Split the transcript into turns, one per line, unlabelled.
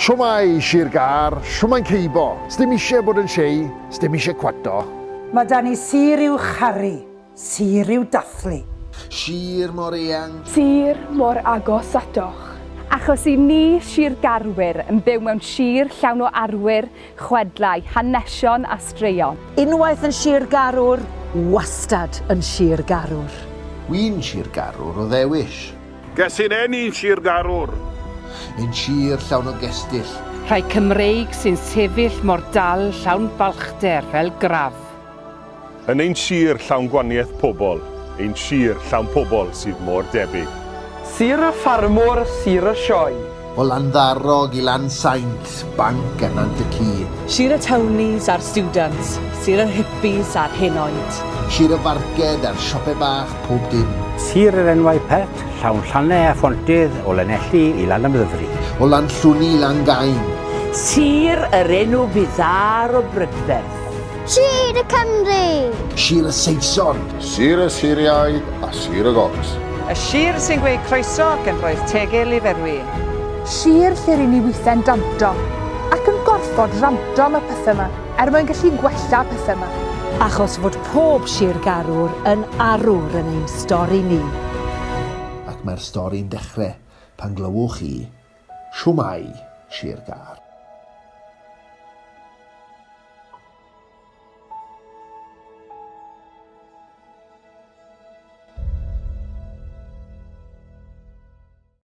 Siwmai Sir Gar, siwmai'n ceibo. Sdim eisiau bod yn shei, sdim eisiau cwato.
Mae da ni sir i'w charu, sir i'w dathlu.
Sir mor eang.
Sir mor agos atoch. Achos i ni sirgarwyr yn byw mewn sir llawn o arwyr, chwedlau, hanesion a straeon.
Unwaith yn sirgarwr, wastad yn sirgarwr.
Wy'n sirgarwr o ddewis.
Gesin eni'n sirgarwr.
Ein sir llawn o gestyll.
Rhai Cymreig sy'n sefyll mor dal llawn balchder fel graf.
Yn ein sir llawn gwaniaeth pobl, ein sir llawn pobl sydd mor debyg.
Sir y ffarmwr, sir y sioe.
O Landdarog i Lan Saint, banc yn Nantyci.
Sir y townies a'r students, sir y hippies a'r hyn oed.
Sir y farged a'r siope bach pob dim.
Sir yr enwau pet, llawn llannau a ffontydd o Lanelli i Lan Ymddyfri.
O Lan Llwni i Lan Gain.
Sir yr enw biddar o Brydferth.
Sir y Cymru.
Sir y Saeson.
Sir y Siriaid a Sir y Gogs.
Y sir sy'n gweud croeso ac yn rhoi'r tegel i ferwi.
Sir lle rydyn ni weithie'n danto, ac yn gorfod ranto am y pethau yma, mwyn gallu gwella pethau yma.
Achos fod pob sirgarwr yn arwr yn ein stori ni.
Ac mae'r stori'n dechrau pan glywwch chi Siwmai Sir Gar.